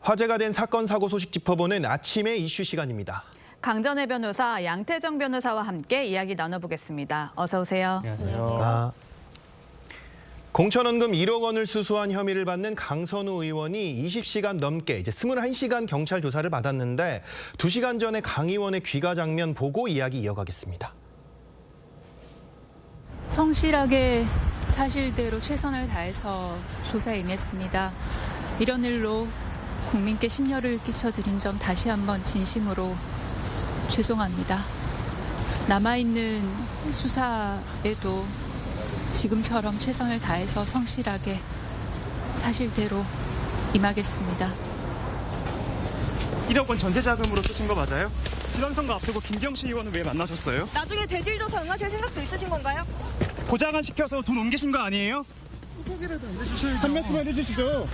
화제가 된 사건 사고 소식 짚어보는 아침의 이슈 시간입니다. 강전의 변호사 양태정 변호사와 함께 이야기 나눠보겠습니다. 어서 오세요. 안녕하세요. 공천원금 1억 원을 수수한 혐의를 받는 강선우 의원이 20시간 넘게 이제 21시간 경찰 조사를 받았는데 2시간 전에 강 의원의 귀가 장면 보고 이야기 이어가겠습니다. 성실하게 사실대로 최선을 다해서 조사에 임했습니다. 이런 일로 국민께 심려를 끼쳐드린 점 다시 한번 진심으로 죄송합니다. 남아있는 수사에도 지금처럼 최선을 다해서 성실하게 사실대로 임하겠습니다. 1억 원 전세 자금으로 쓰신 거 맞아요? 지방선거 앞두고 김경식 의원은 왜 만나셨어요? 나중에 대질 조사 응하실 생각도 있으신 건가요? 보좌관 시켜서 돈 옮기신 거 아니에요? 소속이라도 안 되시죠? 한 말씀만 해주시죠.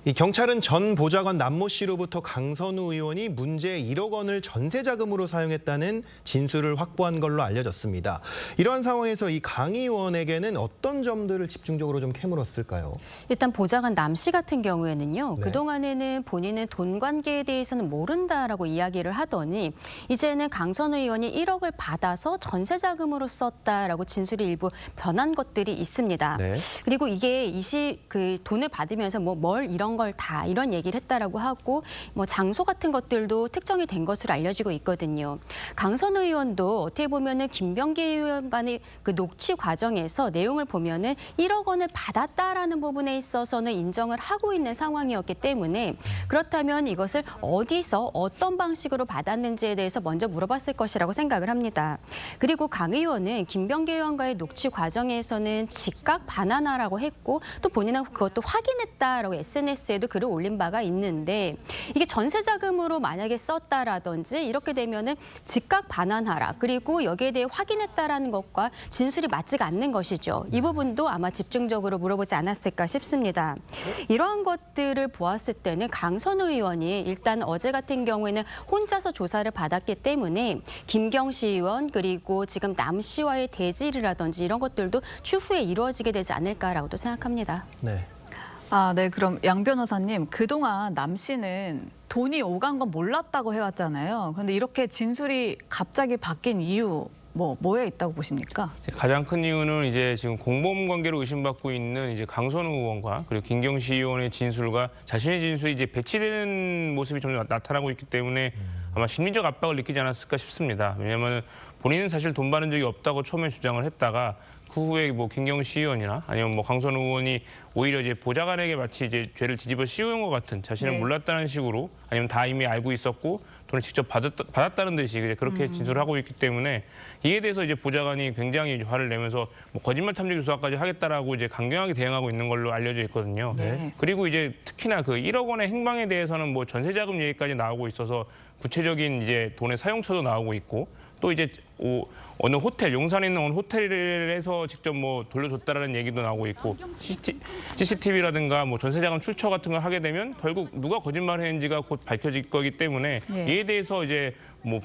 이 경찰은 전 보좌관 남모 씨로부터 강선우 의원이 문제 1억 원을 전세 자금으로 사용했다는 진술을 확보한 걸로 알려졌습니다. 이러한 상황에서 이 강 의원에게는 어떤 점들을 집중적으로 좀 캐물었을까요? 일단 보좌관 남 씨 같은 경우에는요. 네. 그동안에는 본인은 돈 관계에 대해서는 모른다라고 이야기를 하더니 이제는 강선우 의원이 1억을 받아서 전세 자금으로 썼다라고 진술이 일부 변한 것들이 있습니다. 네. 그리고 이게 돈을 받으면서 뭘 이런 걸 다 이런 얘기를 했다라고 하고 장소 같은 것들도 특정이 된 것으로 알려지고 있거든요. 강선우 의원도 어떻게 보면은 김병기 의원 간의 그 녹취 과정에서 내용을 보면은 1억 원을 받았다라는 부분에 있어서는 인정을 하고 있는 상황이었기 때문에 그렇다면 이것을 어디서 어떤 방식으로 받았는지에 대해서 먼저 물어봤을 것이라고 생각을 합니다. 그리고 강 의원은 김병기 의원과의 녹취 과정에서는 즉각 반환하라고 했고 또 본인은 그것도 확인했다라고 SNS에도 글을 올린 바가 있는데 이게 전세 자금으로 만약에 썼다라든지 이렇게 되면은 즉각 반환하라 그리고 여기에 대해 확인했다라는 것과 진술이 맞지가 않는 것이죠. 이 부분도 아마 집중적으로 물어보지 않았을까 싶습니다. 이러한 것들을 보았을 때는 강선우 의원이 일단 어제 같은 경우에는 혼자서 조사를 받았기 때문에 김경식 의원 그리고 지금 남 씨와의 대질이라든지 이런 것들도 추후에 이루어지게 되지 않을까라고도 생각합니다. 네. 네. 그럼 양 변호사님, 그동안 남 씨는 돈이 오간 건 몰랐다고 해왔잖아요. 그런데 이렇게 진술이 갑자기 바뀐 이유 뭐에 있다고 보십니까? 가장 큰 이유는 이제 지금 공범 관계로 의심받고 있는 이제 강선우 의원과 그리고 김경식 의원의 진술과 자신의 진술이 이제 배치되는 모습이 좀 나타나고 있기 때문에 아마 심리적 압박을 느끼지 않았을까 싶습니다. 왜냐하면 본인은 사실 돈 받은 적이 없다고 처음에 주장을 했다가 그 후에 김경식 의원이나 아니면 강선우 의원이 오히려 이제 보좌관에게 마치 이제 죄를 뒤집어 씌우는 것 같은 자신은 몰랐다는 식으로 아니면 다 이미 알고 있었고 돈을 직접 받았다는 듯이 그렇게 진술을 하고 있기 때문에 이에 대해서 이제 보좌관이 굉장히 화를 내면서 거짓말 탐지 조사까지 하겠다라고 이제 강경하게 대응하고 있는 걸로 알려져 있거든요. 네. 그리고 이제 특히나 그 1억 원의 행방에 대해서는 전세자금 얘기까지 나오고 있어서 구체적인 이제 돈의 사용처도 나오고 있고 또 이제 어느 호텔, 용산에 있는 어느 호텔에서 직접 돌려줬다라는 얘기도 나오고 있고 CCTV라든가 전세자금 출처 같은 걸 하게 되면 결국 누가 거짓말을 했는지가 곧 밝혀질 거기 때문에 이에 대해서 이제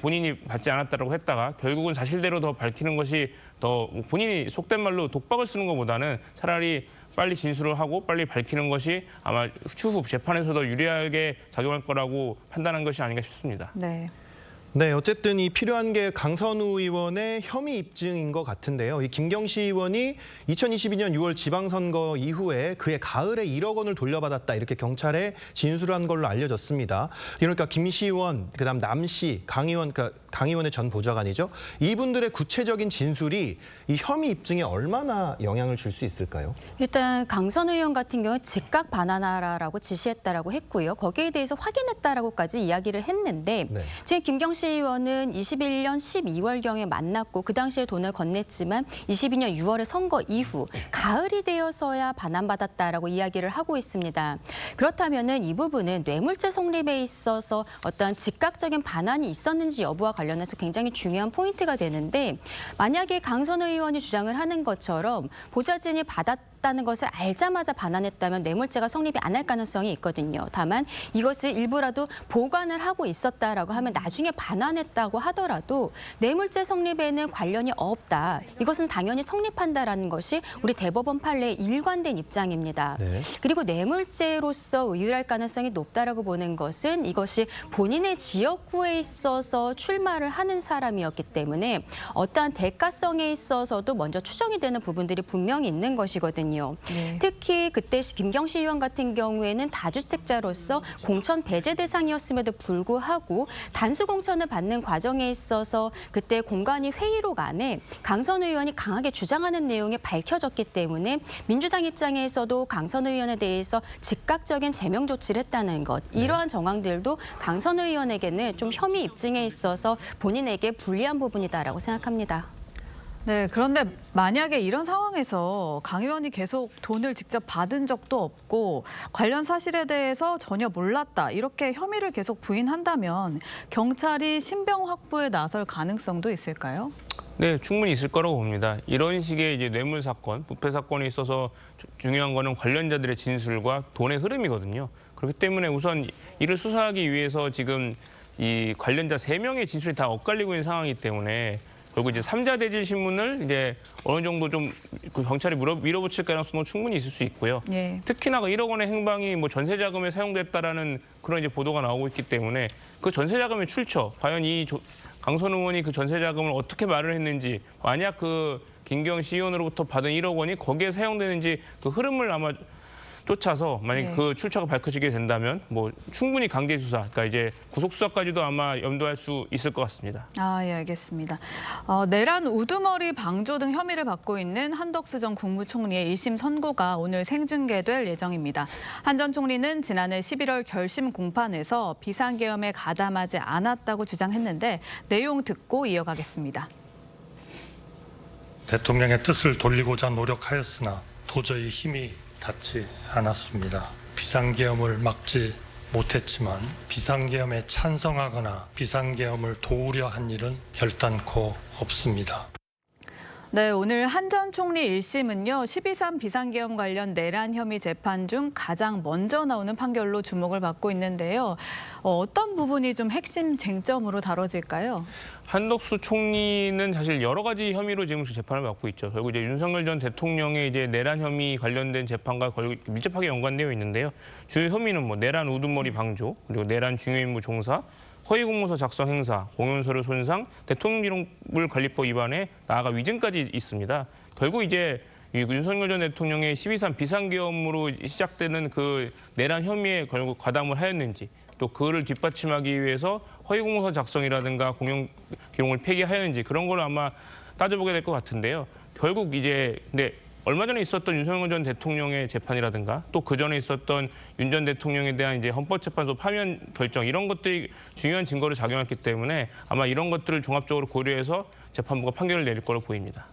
본인이 받지 않았다라고 했다가 결국은 사실대로 더 밝히는 것이 더 본인이 속된 말로 독박을 쓰는 것보다는 차라리 빨리 진술을 하고 빨리 밝히는 것이 아마 추후 재판에서 더 유리하게 작용할 거라고 판단한 것이 아닌가 싶습니다. 네. 네, 어쨌든 이 필요한 게 강선우 의원의 혐의 입증인 것 같은데요. 이 김경식 의원이 2022년 6월 지방선거 이후에 그해 가을에 1억 원을 돌려받았다 이렇게 경찰에 진술을 한 걸로 알려졌습니다. 그러니까 김씨 의원, 그다음 남 씨, 강 의원, 그러니까 강 의원의 전 보좌관이죠. 이분들의 구체적인 진술이 이 혐의 입증에 얼마나 영향을 줄 수 있을까요? 일단 강선우 의원 같은 경우는 즉각 반환하라라고 지시했다라고 했고요. 거기에 대해서 확인했다라고까지 이야기를 했는데 지금 김경식 의원은 21년 12월경에 만났고 그 당시에 돈을 건넸지만 22년 6월에 선거 이후 가을이 되어서야 반환받았다라고 이야기를 하고 있습니다. 그렇다면은 이 부분은 뇌물죄 성립에 있어서 어떤 즉각적인 반환이 있었는지 여부와 관련해서 굉장히 중요한 포인트가 되는데 만약에 강선우 의원이 주장을 하는 것처럼 보좌진이 맞다는 것을 알자마자 반환했다면 뇌물죄가 성립이 안 할 가능성이 있거든요. 다만 이것을 일부라도 보관을 하고 있었다라고 하면 나중에 반환했다고 하더라도 뇌물죄 성립에는 관련이 없다. 이것은 당연히 성립한다라는 것이 우리 대법원 판례의 일관된 입장입니다. 네. 그리고 뇌물죄로서 의율할 가능성이 높다라고 보는 것은 이것이 본인의 지역구에 있어서 출마를 하는 사람이었기 때문에 어떠한 대가성에 있어서도 먼저 추정이 되는 부분들이 분명히 있는 것이거든요. 네. 특히 그때 김경시 의원 같은 경우에는 다주택자로서 공천 배제 대상이었음에도 불구하고 단수 공천을 받는 과정에 있어서 그때 공간이 회의록 안에 강선 의원이 강하게 주장하는 내용이 밝혀졌기 때문에 민주당 입장에서도 강선 의원에 대해서 즉각적인 제명 조치를 했다는 것. 이러한 정황들도 강선 의원에게는 좀 혐의 입증에 있어서 본인에게 불리한 부분이다라고 생각합니다. 네, 그런데 만약에 이런 상황에서 강 의원이 계속 돈을 직접 받은 적도 없고 관련 사실에 대해서 전혀 몰랐다 이렇게 혐의를 계속 부인한다면 경찰이 신병 확보에 나설 가능성도 있을까요? 네, 충분히 있을 거라고 봅니다. 이런 식의 이제 뇌물 사건, 부패 사건에 있어서 중요한 거는 관련자들의 진술과 돈의 흐름이거든요. 그렇기 때문에 우선 이를 수사하기 위해서 지금 이 관련자 3명의 진술이 다 엇갈리고 있는 상황이기 때문에 결국 이제 3자 대질 신문을 이제 어느 정도 좀 그 경찰이 밀어붙일 가능성도 충분히 있을 수 있고요. 예. 특히나 그 1억 원의 행방이 뭐 전세 자금에 사용됐다라는 그런 이제 보도가 나오고 있기 때문에 그 전세 자금의 출처, 과연 이 강선 의원이 그 전세 자금을 어떻게 말을 했는지, 만약 그 김경시 의원으로부터 받은 1억 원이 거기에 사용되는지 그 흐름을 아마 쫓아서 만약 네. 그 출처가 밝혀지게 된다면 뭐 충분히 강제 수사, 그러니까 이제 구속 수사까지도 아마 염두할 수 있을 것 같습니다. 아, 예, 알겠습니다. 내란 우두머리 방조 등 혐의를 받고 있는 한덕수 전 국무총리의 1심 선고가 오늘 생중계될 예정입니다. 한 전 총리는 지난해 11월 결심 공판에서 비상계엄에 가담하지 않았다고 주장했는데 내용 듣고 이어가겠습니다. 대통령의 뜻을 돌리고자 노력하였으나 도저히 힘이 닿지 않았습니다. 비상계엄을 막지 못했지만 비상계엄에 찬성하거나 비상계엄을 도우려 한 일은 결단코 없습니다. 네, 오늘 한 전 총리 1심은요. 12.3 비상계엄 관련 내란 혐의 재판 중 가장 먼저 나오는 판결로 주목을 받고 있는데요. 어떤 부분이 좀 핵심 쟁점으로 다뤄질까요? 한덕수 총리는 사실 여러 가지 혐의로 지금 재판을 받고 있죠. 결국 이제 윤석열 전 대통령의 이제 내란 혐의 관련된 재판과 거의 밀접하게 연관되어 있는데요. 주요 혐의는 뭐 내란 우두머리 방조, 그리고 내란 중요 임무 종사, 허위 공문서 작성 행사, 공연서류 손상, 대통령기록물 관리법 위반에 나아가 위증까지 있습니다. 결국 이제 윤석열 전 대통령의 12.3 비상계엄으로 시작되는 그 내란 혐의에 결국 가담을 하였는지, 또 그를 뒷받침하기 위해서 허위 공문서 작성이라든가 공연 기록을 폐기하였는지 그런 걸 아마 따져보게 될 것 같은데요. 결국 이제 근데 얼마 전에 있었던 윤석열 전 대통령의 재판이라든가 또 그 전에 있었던 윤 전 대통령에 대한 이제 헌법재판소 파면 결정 이런 것들이 중요한 증거를 작용했기 때문에 아마 이런 것들을 종합적으로 고려해서 재판부가 판결을 내릴 거로 보입니다.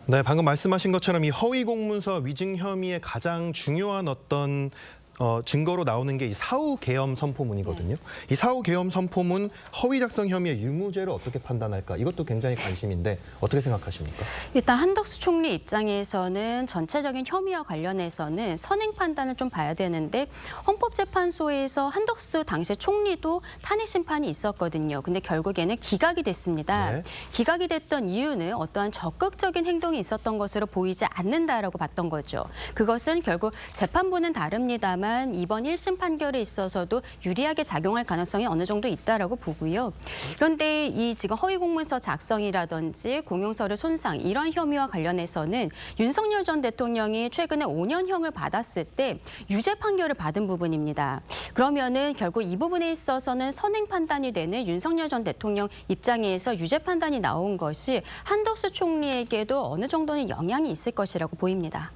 네, 방금 말씀하신 것처럼 이 허위 공문서 위증 혐의의 가장 중요한 어떤 증거로 나오는 게 이 사후 계엄 선포문이거든요. 이 사후 계엄 선포문 허위 작성 혐의의 유무죄를 어떻게 판단할까? 이것도 굉장히 관심인데 어떻게 생각하십니까? 일단 한덕수 총리 입장에서는 전체적인 혐의와 관련해서는 선행 판단을 좀 봐야 되는데 헌법재판소에서 한덕수 당시 총리도 탄핵 심판이 있었거든요. 근데 결국에는 기각이 됐습니다. 네. 기각이 됐던 이유는 어떠한 적극적인 행동이 있었던 것으로 보이지 않는다라고 봤던 거죠. 그것은 결국 재판부는 다릅니다만 이번 1심 판결에 있어서도 유리하게 작용할 가능성이 어느 정도 있다라고 보고요. 그런데 이 지금 허위 공문서 작성이라든지 공용서류 손상 이런 혐의와 관련해서는 윤석열 전 대통령이 최근에 5년형을 받았을 때 유죄 판결을 받은 부분입니다. 그러면은 결국 이 부분에 있어서는 선행 판단이 되는 윤석열 전 대통령 입장에서 유죄 판단이 나온 것이 한덕수 총리에게도 어느 정도는 영향이 있을 것이라고 보입니다.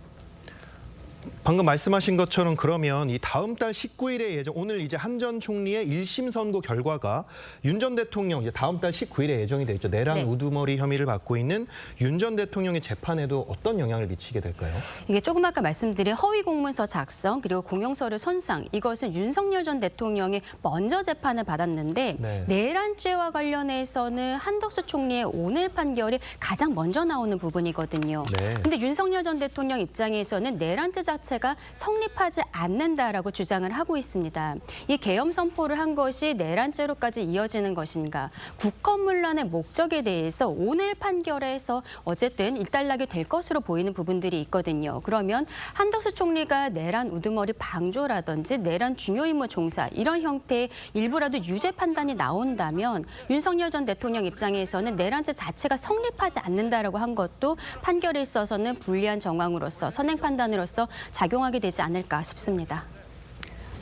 방금 말씀하신 것처럼 그러면 이 다음 달 19일에 예정, 오늘 이제 한 전 총리의 1심 선고 결과가 윤 전 대통령 이제 다음 달 19일에 예정이 돼 있죠. 내란 네. 우두머리 혐의를 받고 있는 윤 전 대통령의 재판에도 어떤 영향을 미치게 될까요? 이게 조금 아까 말씀드린 허위 공문서 작성 그리고 공용서류 손상 이것은 윤석열 전 대통령이 먼저 재판을 받았는데 네. 내란죄와 관련해서는 한덕수 총리의 오늘 판결이 가장 먼저 나오는 부분이거든요. 네. 근데 윤석열 전 대통령 입장에서는 내란죄 자체가 성립하지 않는다라고 주장을 하고 있습니다. 이 계엄 선포를 한 것이 내란죄로까지 이어지는 것인가? 국헌문란의 목적에 대해서 오늘 판결에서 어쨌든 일단락이 될 것으로 보이는 부분들이 있거든요. 그러면 한덕수 총리가 내란 우두머리 방조라든지 내란 중요 임무 종사 이런 형태의 일부라도 유죄 판단이 나온다면 윤석열 전 대통령 입장에서는 내란죄 자체가 성립하지 않는다라고 한 것도 판결에 있어서는 불리한 정황으로서 선행 판단으로서 작용하게 되지 않을까 싶습니다.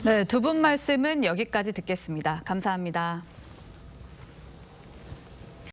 네, 두 분 말씀은 여기까지 듣겠습니다. 감사합니다.